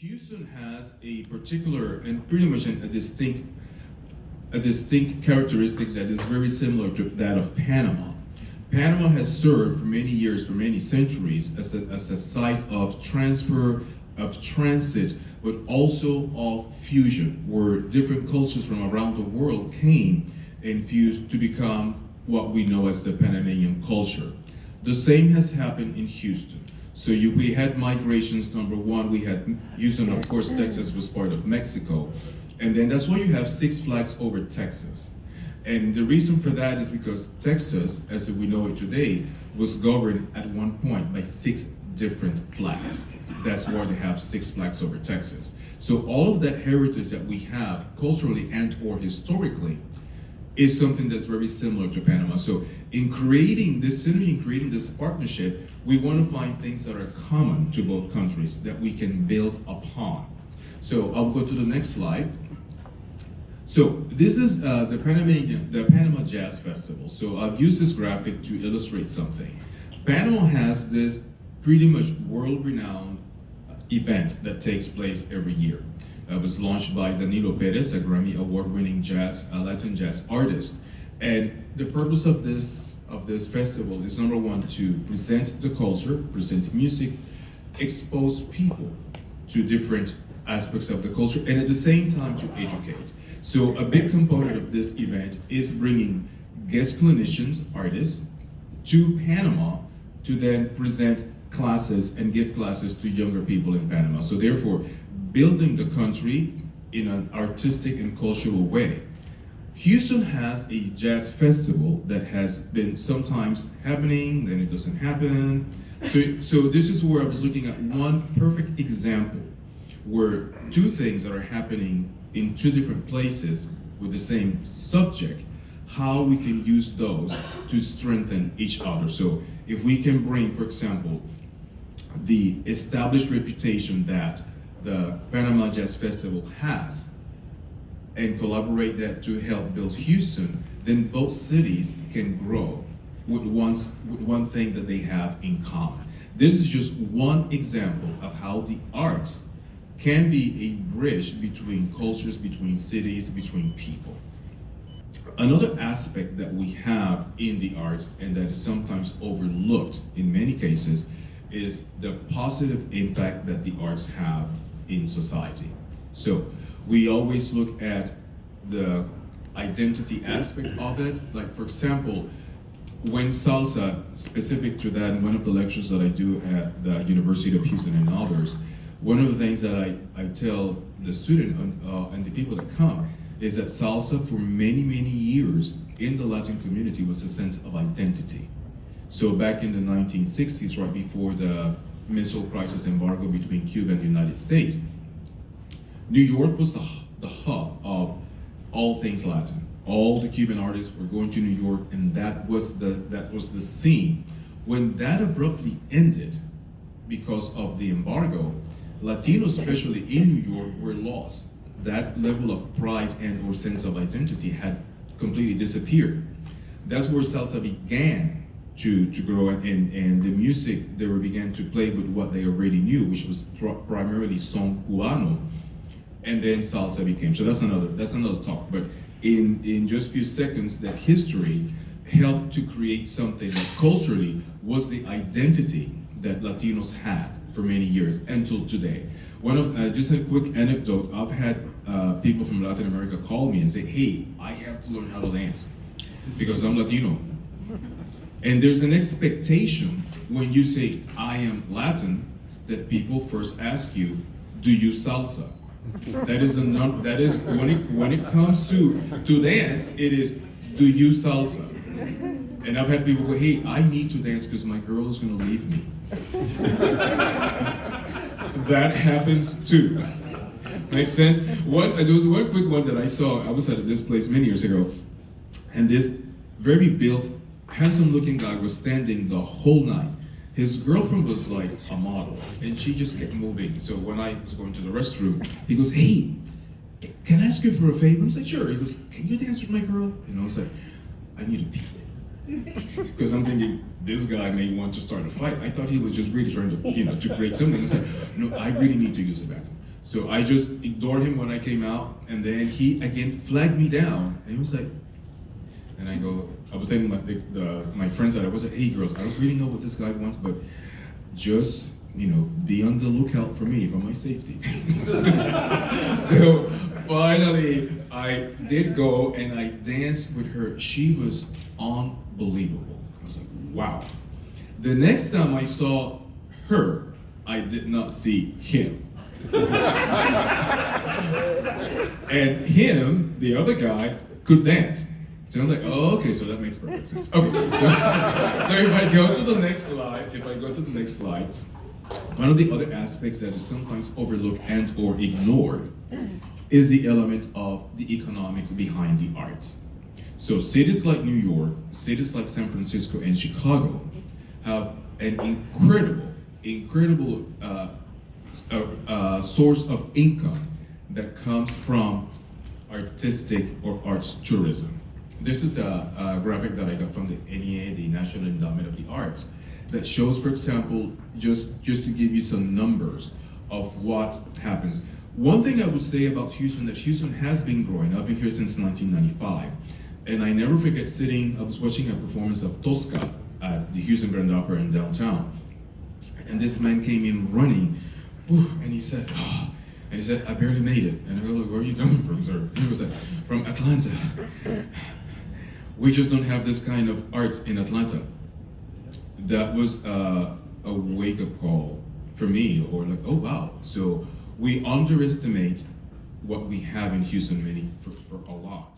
Houston has a particular and pretty much a distinct characteristic that is very similar to that of Panama. Panama has served for many years, for many centuries, as a site of transfer, of transit, but also of fusion, where different cultures from around the world came and fused to become what we know as the Panamanian culture. The same has happened in Houston. So we had migrations. Number one, we had Houston, of course, Texas was part of Mexico. And then that's why you have Six Flags over Texas. And the reason for that is because Texas, as we know it today, was governed at one point by 6 different flags. That's why they have Six Flags over Texas. So all of that heritage that we have culturally and or historically is something that's very similar to Panama. So in creating this synergy, in creating this partnership, we want to find things that are common to both countries that we can build upon. So I'll go to the next slide. So this is the Panama Jazz Festival. So I've used this graphic to illustrate something. Panama has this pretty much world-renowned event that takes place every year. It was launched by Danilo Perez, a Grammy Award-winning Latin jazz artist. And the purpose of this festival is, number one, to present the culture, present music, expose people to different aspects of the culture, and at the same time to educate. So a big component of this event is bringing guest clinicians, artists, to Panama to then present classes and give classes to younger people in Panama. So therefore, building the country in an artistic and cultural way. Houston has a jazz festival that has been sometimes happening, then it doesn't happen. So this is where I was looking at one perfect example where 2 things that are happening in 2 different places with the same subject, how we can use those to strengthen each other. So if we can bring, for example, the established reputation that the Panama Jazz Festival has and collaborate that to help build Houston, then both cities can grow with one thing that they have in common. This is just one example of how the arts can be a bridge between cultures, between cities, between people. Another aspect that we have in the arts and that is sometimes overlooked in many cases is the positive impact that the arts have in society. So we always look at the identity aspect of it. Like, for example, when salsa, specific to that, in one of the lectures that I do at the University of Houston and others, one of the things that I tell the student and the people that come is that salsa for many, many years in the Latin community was a sense of identity. So back in the 1960s, right before the missile crisis embargo between Cuba and the United States, New York was the hub of all things Latin. All the Cuban artists were going to New York, and that was the scene. When that abruptly ended because of the embargo, Latinos, especially in New York, were lost. That level of pride and or sense of identity had completely disappeared. That's where salsa began to grow, and the music they began to play with what they already knew, which was primarily son cubano, and then salsa became. So that's another talk. But in just a few seconds, that history helped to create something that culturally was the identity that Latinos had for many years until today. Just a quick anecdote. I've had people from Latin America call me and say, "Hey, I have to learn how to dance because I'm Latino." And there's an expectation when you say, "I am Latin," that people first ask you, "Do you salsa?" That is when it comes to dance, it is, "Do you salsa?" And I've had people go, "Hey, I need to dance because my girl is gonna leave me." That happens too. Makes sense? There was one quick one that I saw. I was at this place many years ago, and this very built, handsome-looking guy was standing the whole night. His girlfriend was like a model, and she just kept moving. So when I was going to the restroom, he goes, "Hey, can I ask you for a favor?" I was like, "Sure." He goes, "Can you dance with my girl?" And I was like, "I need to pee." Because I'm thinking, this guy may want to start a fight. I thought he was just really trying to, to create something. I said, "No, I really need to use the bathroom." So I just ignored him when I came out, and then he again flagged me down, and he was like, and I was saying to my friends that I was like, hey girls, I don't really know what this guy wants, but just, be on the lookout for me, for my safety. So finally, I did go and I danced with her. She was unbelievable. I was like, wow. The next time I saw her, I did not see him. And him, the other guy, could dance. So I was like, oh, okay, so that makes perfect sense. Okay, so if I go to the next slide, one of the other aspects that is sometimes overlooked and or ignored is the element of the economics behind the arts. So cities like New York, cities like San Francisco and Chicago have an incredible source of income that comes from artistic or arts tourism. This is a graphic that I got from the NEA, the National Endowment of the Arts, that shows, for example, just to give you some numbers of what happens. One thing I would say about Houston, that Houston has been growing. I've been here since 1995. And I never forget I was watching a performance of Tosca at the Houston Grand Opera in downtown. And this man came in running, and he said, I barely made it. And I was like, where are you coming from, sir? And he was like, from Atlanta. We just don't have this kind of arts in Atlanta. That was a wake-up call for me, or like, oh wow. So we underestimate what we have in Houston for a lot.